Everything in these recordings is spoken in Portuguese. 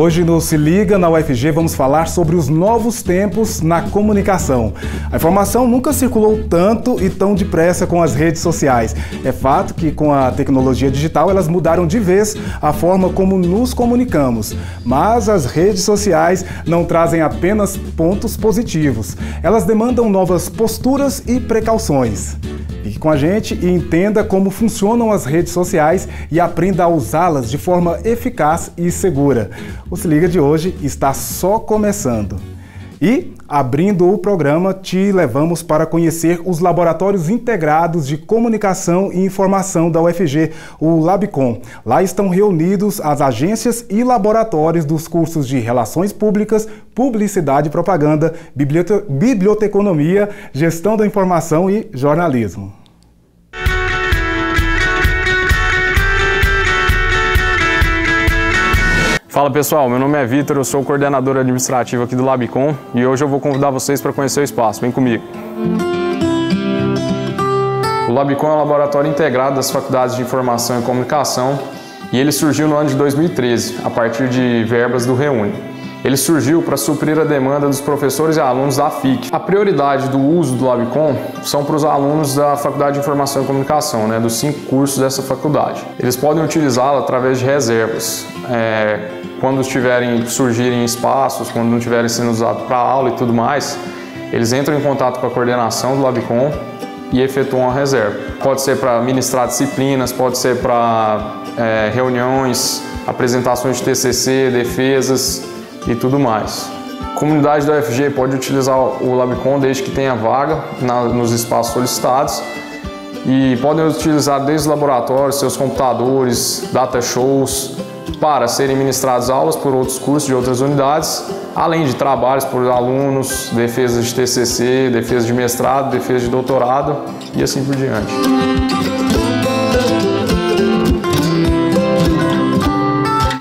Hoje no Se Liga na UFG vamos falar sobre os novos tempos na comunicação. A informação nunca circulou tanto e tão depressa com as redes sociais. É fato que com a tecnologia digital elas mudaram de vez a forma como nos comunicamos. Mas as redes sociais não trazem apenas pontos positivos. Elas demandam novas posturas e precauções. Fique com a gente e entenda como funcionam as redes sociais e aprenda a usá-las de forma eficaz e segura. O Se Liga de hoje está só começando. E, abrindo o programa, te levamos para conhecer os Laboratórios Integrados de Comunicação e Informação da UFG, o LabCom. Lá estão reunidos as agências e laboratórios dos cursos de Relações Públicas, Publicidade e Propaganda, Biblioteconomia, Gestão da Informação e Jornalismo. Fala pessoal, meu nome é Vitor, eu sou o coordenador administrativo aqui do LabCom e hoje eu vou convidar vocês para conhecer o espaço. Vem comigo! O LabCom é um laboratório integrado das Faculdades de Informação e Comunicação e ele surgiu no ano de 2013, a partir de verbas do Reúne. Ele surgiu para suprir a demanda dos professores e alunos da FIC. A prioridade do uso do LabCom são para os alunos da Faculdade de Informação e Comunicação, dos 5 cursos dessa faculdade. Eles podem utilizá-la através de reservas. Quando surgirem espaços, quando não estiverem sendo usados para aula e tudo mais, eles entram em contato com a coordenação do LabCom e efetuam a reserva. Pode ser para ministrar disciplinas, pode ser para reuniões, apresentações de TCC, defesas e tudo mais. A comunidade da UFG pode utilizar o LabCom desde que tenha vaga nos espaços solicitados e podem utilizar desde os laboratórios, seus computadores, data shows, para serem ministradas aulas por outros cursos de outras unidades, além de trabalhos por alunos, defesas de TCC, defesa de mestrado, defesa de doutorado e assim por diante.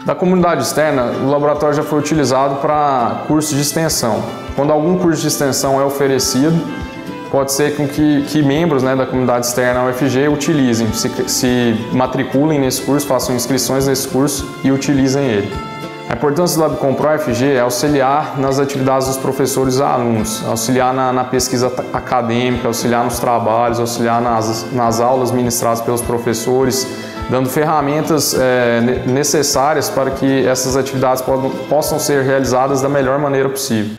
Da comunidade externa, o laboratório já foi utilizado para cursos de extensão. Quando algum curso de extensão é oferecido, pode ser que membros da comunidade externa à UFG utilizem, se matriculem nesse curso, façam inscrições nesse curso e utilizem ele. A importância do LabCom para a UFG é auxiliar nas atividades dos professores e alunos, auxiliar na pesquisa acadêmica, auxiliar nos trabalhos, auxiliar nas aulas ministradas pelos professores, dando ferramentas necessárias para que essas atividades possam ser realizadas da melhor maneira possível.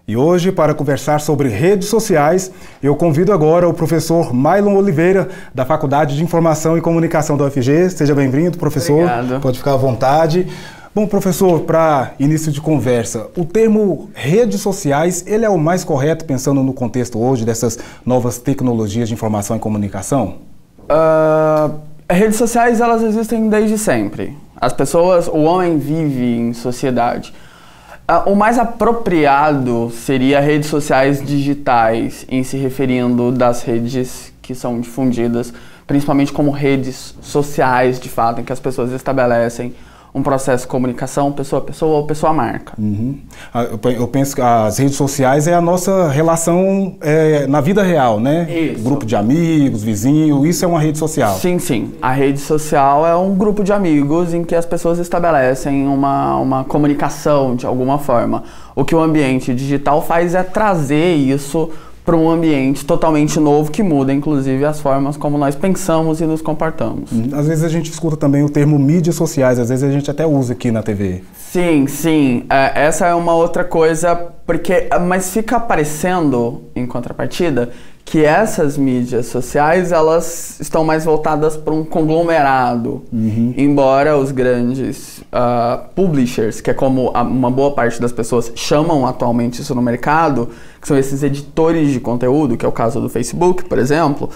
E hoje, para conversar sobre redes sociais, eu convido agora o professor Mailon Oliveira, da Faculdade de Informação e Comunicação da UFG. Seja bem-vindo, professor. Obrigado. Pode ficar à vontade. Bom, professor, para início de conversa, o termo redes sociais, ele é o mais correto pensando no contexto hoje dessas novas tecnologias de informação e comunicação? Redes sociais, elas existem desde sempre. As pessoas, o homem vive em sociedade. O mais apropriado seria redes sociais digitais, em se referindo das redes que são difundidas, principalmente como redes sociais, de fato, em que as pessoas estabelecem um processo de comunicação pessoa a pessoa ou pessoa a marca. Eu penso que as redes sociais é a nossa relação na vida real, né? Isso. Grupo de amigos, vizinho, isso é uma rede social. Sim, sim. A rede social é um grupo de amigos em que as pessoas estabelecem uma comunicação de alguma forma. O que o ambiente digital faz é trazer isso para um ambiente totalmente novo que muda, inclusive, as formas como nós pensamos e nos comportamos. Às vezes a gente escuta também o termo mídias sociais, às vezes a gente até usa aqui na TV. Sim, sim. Essa é uma outra coisa, mas fica aparecendo, em contrapartida, que essas mídias sociais, elas estão mais voltadas para um conglomerado. Embora os grandes publishers, que é como uma boa parte das pessoas chamam atualmente isso no mercado, que são esses editores de conteúdo, que é o caso do Facebook, por exemplo,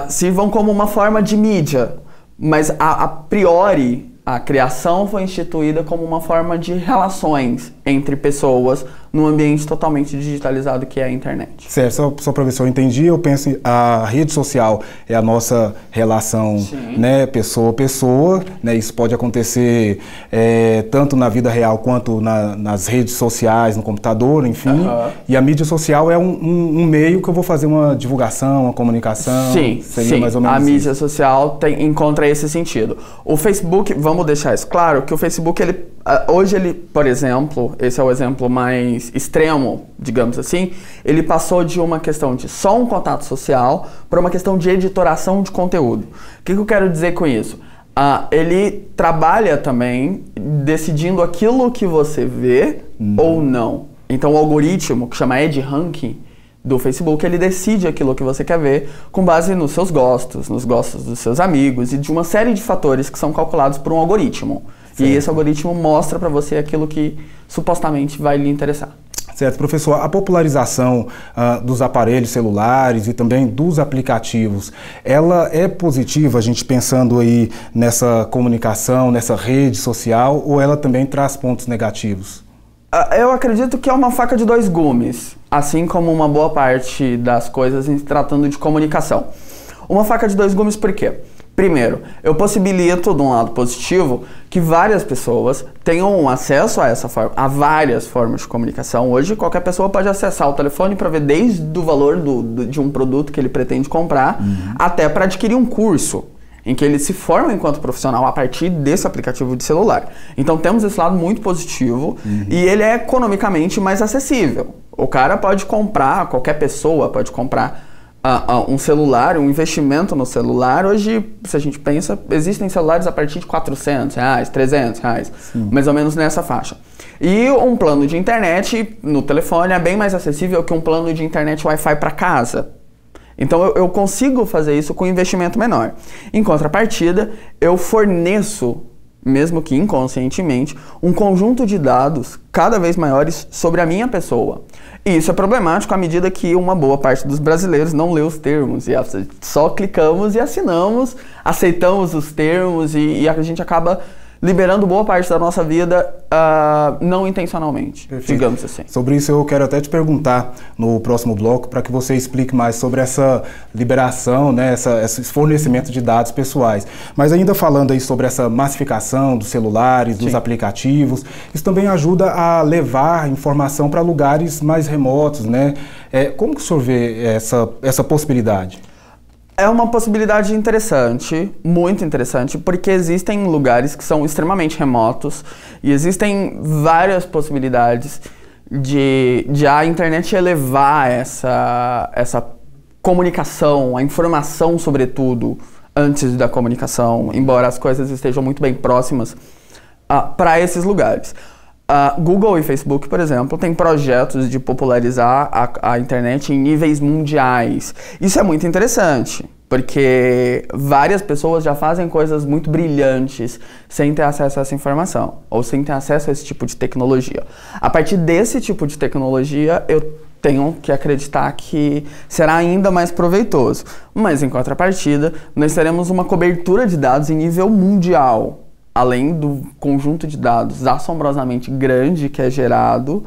sirvam como uma forma de mídia. Mas, a priori, a criação foi instituída como uma forma de relações entre pessoas num ambiente totalmente digitalizado que é a internet. Certo, só para ver se eu entendi, eu penso a rede social é a nossa relação, né, pessoa a pessoa, né, isso pode acontecer tanto na vida real quanto nas redes sociais, no computador, enfim, e a mídia social é um meio que eu vou fazer uma divulgação, uma comunicação. Sim, mais ou menos a mídia social encontra esse sentido. O Facebook, vamos deixar isso claro, que o Facebook, hoje ele, por exemplo, esse é o exemplo mais extremo, digamos assim, ele passou de uma questão de só um contato social para uma questão de editoração de conteúdo. O que eu quero dizer com isso? Ele trabalha também decidindo aquilo que você vê ou não. Então o algoritmo, que chama EdRanking, do Facebook, ele decide aquilo que você quer ver com base nos seus gostos, nos gostos dos seus amigos e de uma série de fatores que são calculados por um algoritmo. Certo. E esse algoritmo mostra para você aquilo que supostamente vai lhe interessar. Certo, professor. A popularização dos aparelhos celulares e também dos aplicativos, ela é positiva, a gente pensando aí nessa comunicação, nessa rede social, ou ela também traz pontos negativos? Eu acredito que é uma faca de dois gumes, assim como uma boa parte das coisas em se tratando de comunicação. Uma faca de dois gumes por quê? Primeiro, eu possibilito, de um lado positivo, que várias pessoas tenham acesso a várias formas de comunicação. Hoje, qualquer pessoa pode acessar o telefone para ver desde o valor de um produto que ele pretende comprar, até para adquirir um curso, em que ele se forma enquanto profissional a partir desse aplicativo de celular. Então temos esse lado muito positivo e ele é economicamente mais acessível. O cara pode comprar, qualquer pessoa pode comprar um celular, um investimento no celular. Hoje, se a gente pensa, existem celulares a partir de R$400, R$300, mais ou menos nessa faixa. E um plano de internet no telefone é bem mais acessível que um plano de internet Wi-Fi para casa. Então eu consigo fazer isso com investimento menor. Em contrapartida, eu forneço, mesmo que inconscientemente, um conjunto de dados cada vez maiores sobre a minha pessoa. E isso é problemático à medida que uma boa parte dos brasileiros não lê os termos. E só clicamos e assinamos, aceitamos os termos e a gente acaba liberando boa parte da nossa vida não intencionalmente, digamos assim. Sobre isso eu quero até te perguntar no próximo bloco para que você explique mais sobre essa liberação, né, esse fornecimento de dados pessoais. Mas ainda falando aí sobre essa massificação dos celulares, dos aplicativos, isso também ajuda a levar informação para lugares mais remotos, né? Como que o senhor vê essa possibilidade? É uma possibilidade interessante, muito interessante, porque existem lugares que são extremamente remotos e existem várias possibilidades de a internet elevar essa comunicação, a informação sobretudo, antes da comunicação, embora as coisas estejam muito bem próximas, para esses lugares. Google e Facebook, por exemplo, têm projetos de popularizar a internet em níveis mundiais. Isso é muito interessante, porque várias pessoas já fazem coisas muito brilhantes sem ter acesso a essa informação, ou sem ter acesso a esse tipo de tecnologia. A partir desse tipo de tecnologia, eu tenho que acreditar que será ainda mais proveitoso. Mas, em contrapartida, nós teremos uma cobertura de dados em nível mundial. Além do conjunto de dados assombrosamente grande que é gerado,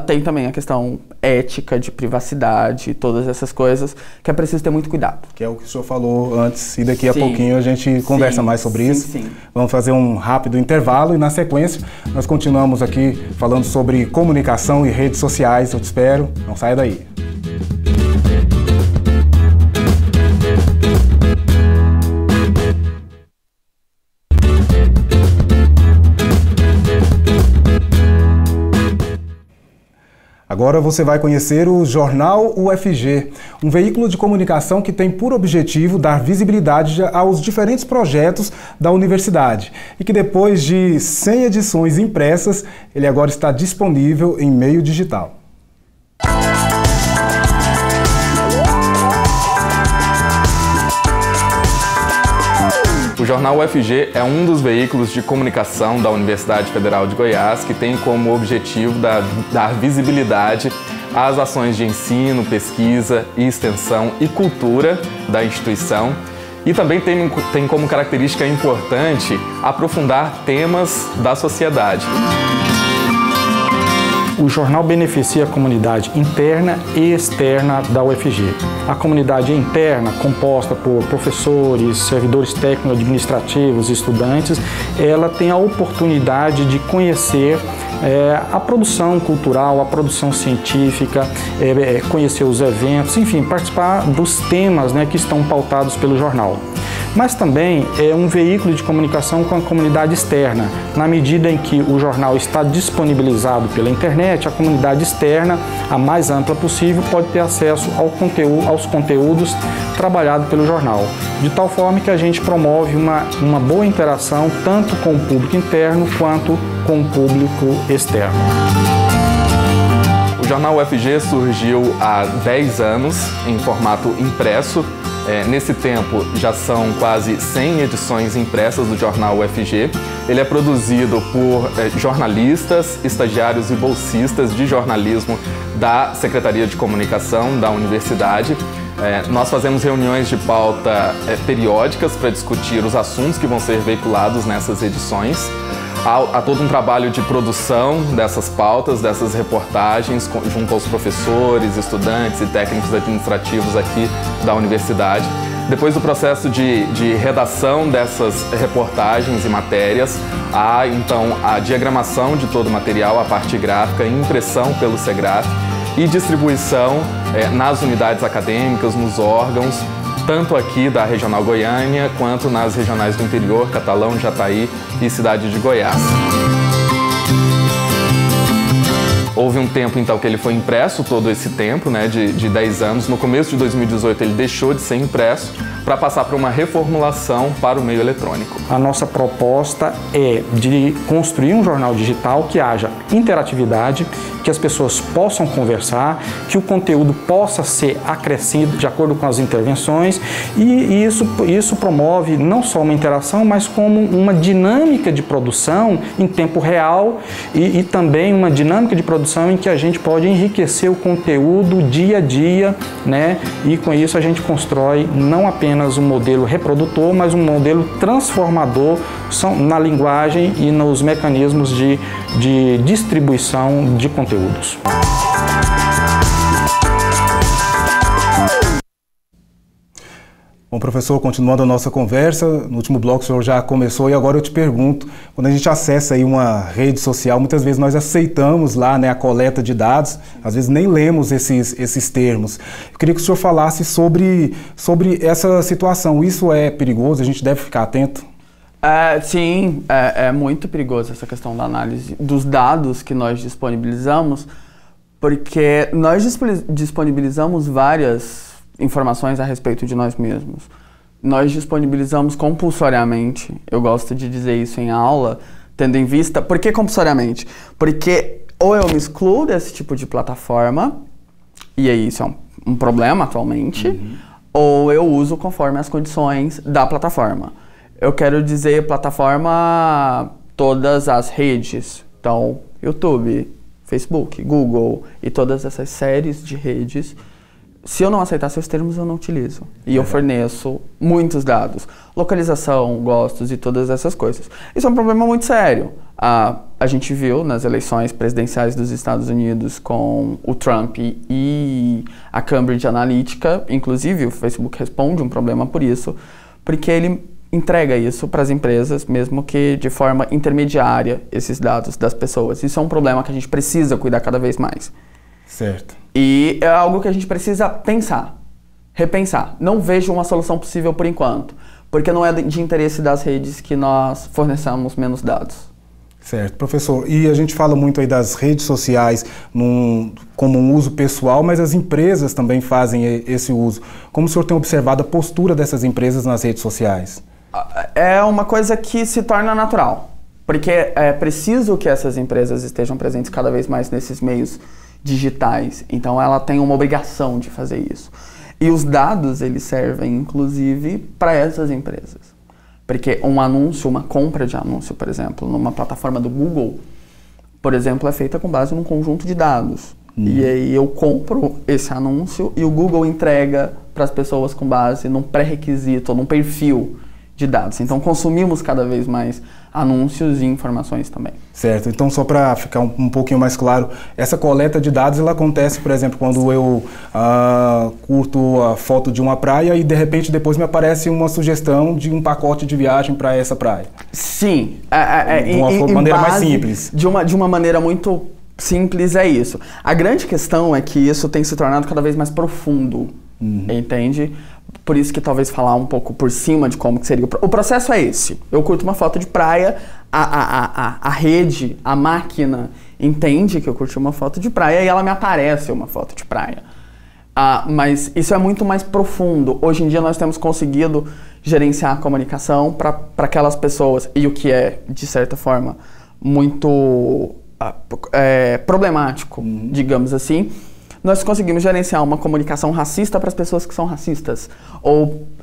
tem também a questão ética, de privacidade, todas essas coisas que é preciso ter muito cuidado. Que é o que o senhor falou antes, e daqui a pouquinho a gente conversa mais sobre isso. Vamos fazer um rápido intervalo e na sequência nós continuamos aqui falando sobre comunicação e redes sociais. Eu te espero, não saia daí. Agora você vai conhecer o Jornal UFG, um veículo de comunicação que tem por objetivo dar visibilidade aos diferentes projetos da universidade e que depois de 100 edições impressas, ele agora está disponível em meio digital. O Jornal UFG é um dos veículos de comunicação da Universidade Federal de Goiás que tem como objetivo dar visibilidade às ações de ensino, pesquisa, extensão e cultura da instituição e também tem como característica importante aprofundar temas da sociedade. O jornal beneficia a comunidade interna e externa da UFG. A comunidade interna, composta por professores, servidores técnico-administrativos, estudantes, ela tem a oportunidade de conhecer a produção cultural, a produção científica, conhecer os eventos, enfim, participar dos temas, né, que estão pautados pelo jornal. Mas também é um veículo de comunicação com a comunidade externa. Na medida em que o jornal está disponibilizado pela internet, a comunidade externa, a mais ampla possível, pode ter acesso aos conteúdos trabalhados pelo jornal. De tal forma que a gente promove uma boa interação tanto com o público interno quanto com o público externo. O jornal UFG surgiu há 10 anos em formato impresso. Nesse tempo já são quase 100 edições impressas do jornal UFG. Ele é produzido por jornalistas, estagiários e bolsistas de jornalismo da Secretaria de Comunicação da Universidade. Nós fazemos reuniões de pauta periódicas para discutir os assuntos que vão ser veiculados nessas edições. Há todo um trabalho de produção dessas pautas, dessas reportagens, junto aos professores, estudantes e técnicos administrativos aqui da universidade. Depois do processo de redação dessas reportagens e matérias, há então a diagramação de todo o material, a parte gráfica, impressão pelo SEGRAF e distribuição nas unidades acadêmicas, nos órgãos, tanto aqui da Regional Goiânia, quanto nas regionais do interior, Catalão, Jataí e Cidade de Goiás. Houve um tempo, então, que ele foi impresso todo esse tempo, né, de 10 anos. No começo de 2018, ele deixou de ser impresso para passar para uma reformulação para o meio eletrônico. A nossa proposta é de construir um jornal digital que haja interatividade, que as pessoas possam conversar, que o conteúdo possa ser acrescido de acordo com as intervenções e isso promove não só uma interação, mas como uma dinâmica de produção em tempo real e também uma dinâmica de produção em que a gente pode enriquecer o conteúdo dia a dia, né? E com isso a gente constrói não apenas um modelo reprodutor, mas um modelo transformador na linguagem e nos mecanismos de distribuição de conteúdos. Bom, professor, continuando a nossa conversa, no último bloco o senhor já começou e agora eu te pergunto, quando a gente acessa aí uma rede social, muitas vezes nós aceitamos lá, né, a coleta de dados, às vezes nem lemos esses termos. Eu queria que o senhor falasse sobre essa situação. Isso é perigoso? A gente deve ficar atento? Sim, é muito perigoso essa questão da análise dos dados que nós disponibilizamos, porque nós disponibilizamos várias informações a respeito de nós mesmos. Nós disponibilizamos compulsoriamente, eu gosto de dizer isso em aula, tendo em vista... Por que compulsoriamente? Porque ou eu me excluo desse tipo de plataforma, e aí isso é um problema atualmente, ou eu uso conforme as condições da plataforma. Eu quero dizer plataforma, todas as redes, então YouTube, Facebook, Google e todas essas séries de redes. Se eu não aceitar seus termos, eu não utilizo. E eu forneço muitos dados. Localização, gostos e todas essas coisas. Isso é um problema muito sério. A gente viu nas eleições presidenciais dos Estados Unidos com o Trump e a Cambridge Analytica, inclusive o Facebook responde um problema por isso, porque ele entrega isso para as empresas, mesmo que de forma intermediária, esses dados das pessoas. Isso é um problema que a gente precisa cuidar cada vez mais. Certo. E é algo que a gente precisa pensar, repensar. Não vejo uma solução possível por enquanto, porque não é de interesse das redes que nós forneçamos menos dados. Certo, professor. E a gente fala muito aí das redes sociais como um uso pessoal, mas as empresas também fazem esse uso. Como o senhor tem observado a postura dessas empresas nas redes sociais? É uma coisa que se torna natural, porque é preciso que essas empresas estejam presentes cada vez mais nesses meios digitais, então ela tem uma obrigação de fazer isso. E os dados, eles servem, inclusive, para essas empresas. Porque um anúncio, uma compra de anúncio, por exemplo, numa plataforma do Google, por exemplo, é feita com base num conjunto de dados. E aí eu compro esse anúncio e o Google entrega para as pessoas com base num pré-requisito, num perfil de dados. Então consumimos cada vez mais anúncios e informações também. Certo. Então, só para ficar um pouquinho mais claro, essa coleta de dados, ela acontece, por exemplo, quando eu curto a foto de uma praia e, de repente, depois me aparece uma sugestão de um pacote de viagem para essa praia. Sim. De uma maneira mais simples. De uma maneira muito simples é isso. A grande questão é que isso tem se tornado cada vez mais profundo, entende? Por isso que talvez falar um pouco por cima de como que seria. O processo é esse. Eu curto uma foto de praia, a rede, a máquina entende que eu curti uma foto de praia e ela me aparece uma foto de praia. Mas isso é muito mais profundo. Hoje em dia nós temos conseguido gerenciar a comunicação para aquelas pessoas, e o que é, de certa forma, muito problemático, digamos assim. Nós conseguimos gerenciar uma comunicação racista para as pessoas que são racistas,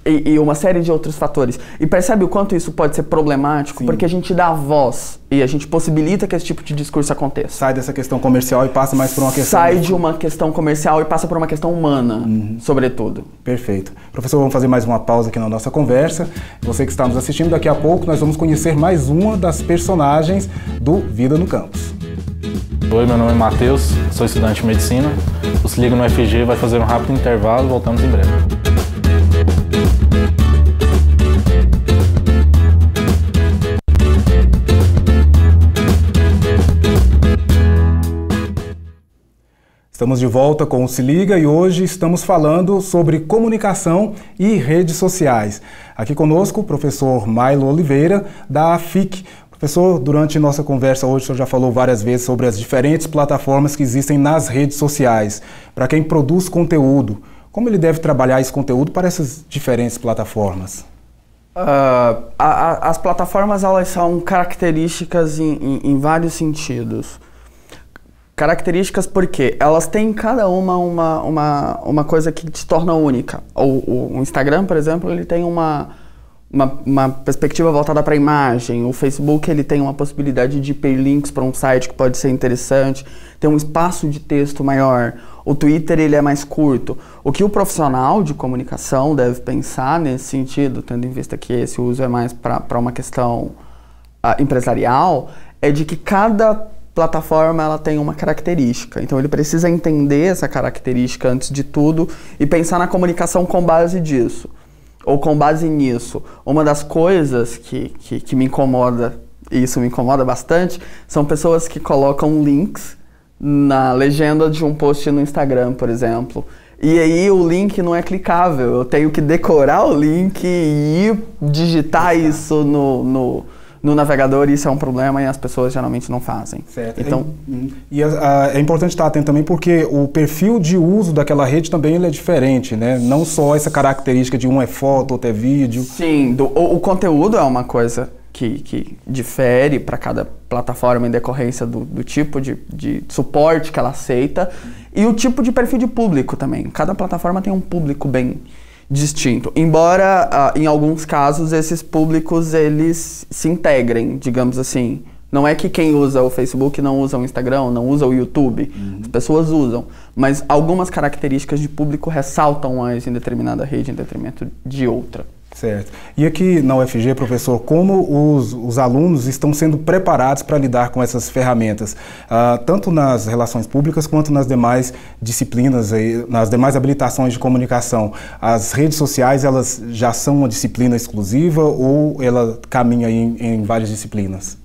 e uma série de outros fatores. E percebe o quanto isso pode ser problemático? Sim. Porque a gente dá voz e a gente possibilita que esse tipo de discurso aconteça. Sai dessa questão comercial e passa mais por uma questão... Sai de uma questão comercial e passa por uma questão humana, sobretudo. Perfeito. Professor, vamos fazer mais uma pausa aqui na nossa conversa. Você que está nos assistindo, daqui a pouco nós vamos conhecer mais uma das personagens do Vida no Campus. Oi, meu nome é Matheus, sou estudante de medicina. O Se Liga no UFG vai fazer um rápido intervalo, voltamos em breve. Estamos de volta com o Se Liga e hoje estamos falando sobre comunicação e redes sociais. Aqui conosco o professor Mailo Oliveira, da FIC. Professor, durante nossa conversa hoje, o senhor já falou várias vezes sobre as diferentes plataformas que existem nas redes sociais. Para quem produz conteúdo, como ele deve trabalhar esse conteúdo para essas diferentes plataformas? As plataformas, elas são características em vários sentidos. Características porque elas têm cada uma coisa que te torna única. O Instagram, por exemplo, ele tem uma perspectiva voltada para a imagem. O Facebook, ele tem uma possibilidade de hiperlinks para um site que pode ser interessante, tem um espaço de texto maior. O Twitter, ele é mais curto. O que o profissional de comunicação deve pensar nesse sentido, tendo em vista que esse uso é mais para uma questão empresarial, é de que cada plataforma ela tem uma característica. Então ele precisa entender essa característica antes de tudo e pensar na comunicação com base disso. Ou com base nisso. Uma das coisas que me incomoda, e isso me incomoda bastante, são pessoas que colocam links na legenda de um post no Instagram, por exemplo. E aí o link não é clicável. Eu tenho que decorar o link e digitar isso no navegador, e isso é um problema e as pessoas geralmente não fazem. Certo. Então, é importante estar atento também porque o perfil de uso daquela rede também ele é diferente, né? Não só essa característica de um é foto, outro é vídeo. Sim, o conteúdo é uma coisa que difere para cada plataforma em decorrência do tipo de suporte que ela aceita e o tipo de perfil de público também. Cada plataforma tem um público bem distinto, embora em alguns casos esses públicos eles se integrem, digamos assim. Não é que quem usa o Facebook não usa o Instagram, não usa o YouTube, as pessoas usam, mas algumas características de público ressaltam mais em determinada rede em detrimento de outra. Certo. E aqui na UFG, professor, como os alunos estão sendo preparados para lidar com essas ferramentas, tanto nas relações públicas quanto nas demais disciplinas, nas demais habilitações de comunicação? As redes sociais, elas já são uma disciplina exclusiva ou ela caminha em várias disciplinas?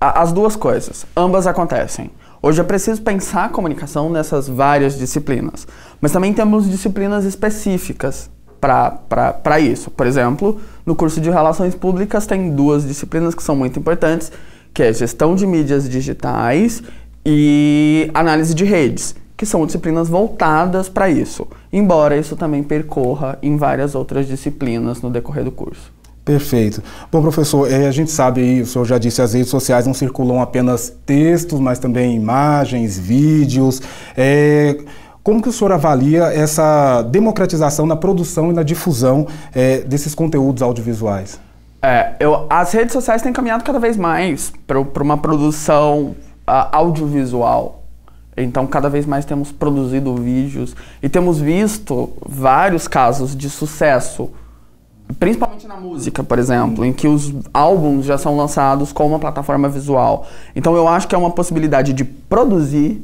As duas coisas, ambas acontecem. Hoje é preciso pensar a comunicação nessas várias disciplinas, mas também temos disciplinas específicas para isso. Por exemplo, no curso de Relações Públicas tem duas disciplinas que são muito importantes, que é Gestão de Mídias Digitais e Análise de Redes, que são disciplinas voltadas para isso, embora isso também percorra em várias outras disciplinas no decorrer do curso. Perfeito. Bom, professor, a gente sabe aí, o senhor já disse, as redes sociais não circulam apenas textos, mas também imagens, vídeos. Como que o senhor avalia essa democratização na produção e na difusão desses conteúdos audiovisuais? As redes sociais têm caminhado cada vez mais para uma produção audiovisual. Então, cada vez mais temos produzido vídeos e temos visto vários casos de sucesso Principalmente na música, por exemplo, em que os álbuns já são lançados com uma plataforma visual. Então eu acho que é uma possibilidade de produzir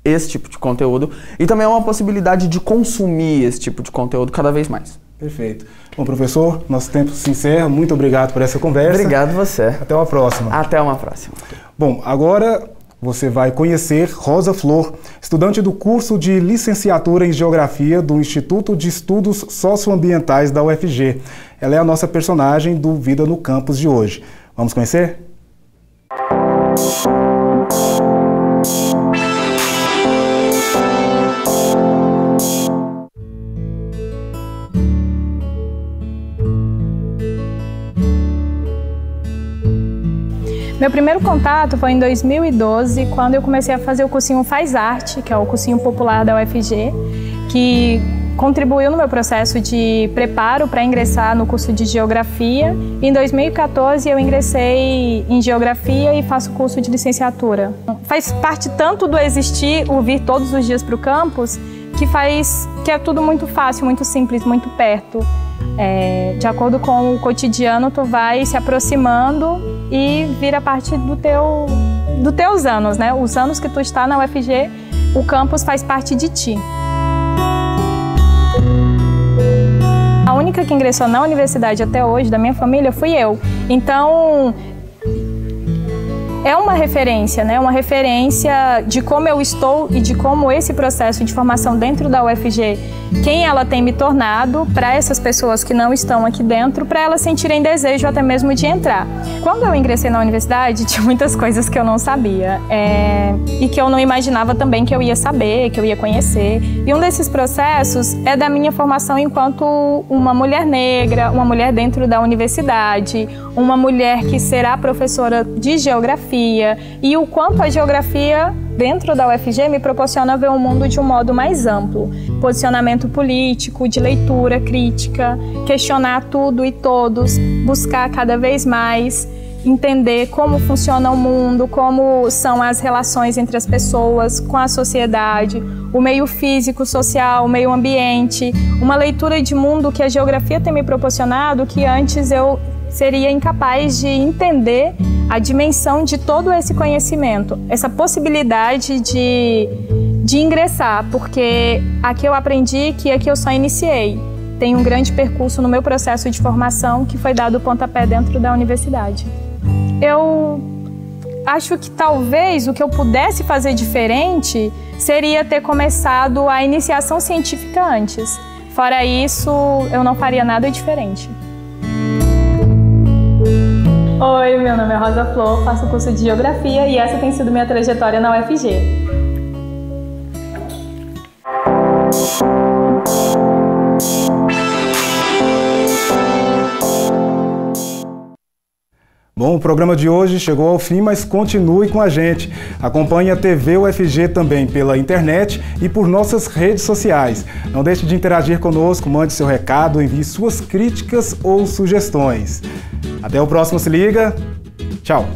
esse tipo de conteúdo e também é uma possibilidade de consumir esse tipo de conteúdo cada vez mais. Perfeito. Bom, professor, nosso tempo se encerra. Muito obrigado por essa conversa. Obrigado você. Até uma próxima. Até uma próxima. Bom, agora você vai conhecer Rosa Flor, estudante do curso de licenciatura em Geografia do Instituto de Estudos Socioambientais da UFG. Ela é a nossa personagem do Vida no Campus de hoje. Vamos conhecer? Meu primeiro contato foi em 2012, quando eu comecei a fazer o cursinho Faz Arte, que é o cursinho popular da UFG, que contribuiu no meu processo de preparo para ingressar no curso de Geografia. Em 2014 eu ingressei em Geografia e faço curso de licenciatura. Faz parte tanto do existir, o vir todos os dias para o campus, que é tudo muito fácil, muito simples, muito perto. De acordo com o cotidiano, tu vai se aproximando e vira parte dos teus anos, né? Os anos que tu está na UFG, o campus faz parte de ti. A única que ingressou na universidade até hoje, da minha família, fui eu. Então, é uma referência, né? Uma referência de como eu estou e de como esse processo de formação dentro da UFG, quem ela tem me tornado para essas pessoas que não estão aqui dentro, para elas sentirem desejo até mesmo de entrar. Quando eu ingressei na universidade, tinha muitas coisas que eu não sabia e que eu não imaginava também que eu ia saber, que eu ia conhecer. E um desses processos é da minha formação enquanto uma mulher negra, uma mulher dentro da universidade, uma mulher que será professora de geografia e o quanto a geografia dentro da UFG me proporciona ver o mundo de um modo mais amplo. Posicionamento político, de leitura crítica, questionar tudo e todos, buscar cada vez mais, entender como funciona o mundo, como são as relações entre as pessoas com a sociedade, o meio físico, social, o meio ambiente, uma leitura de mundo que a geografia tem me proporcionado que antes eu seria incapaz de entender a dimensão de todo esse conhecimento, essa possibilidade de ingressar, porque aqui eu aprendi que aqui eu só iniciei. Tem um grande percurso no meu processo de formação que foi dado o pontapé dentro da universidade. Eu acho que talvez o que eu pudesse fazer diferente seria ter começado a iniciação científica antes. Fora isso, eu não faria nada diferente. Oi, meu nome é Rosa Flor, faço curso de Geografia e essa tem sido minha trajetória na UFG. Bom, o programa de hoje chegou ao fim, mas continue com a gente. Acompanhe a TV UFG também pela internet e por nossas redes sociais. Não deixe de interagir conosco, mande seu recado, envie suas críticas ou sugestões. Até o próximo Se Liga. Tchau!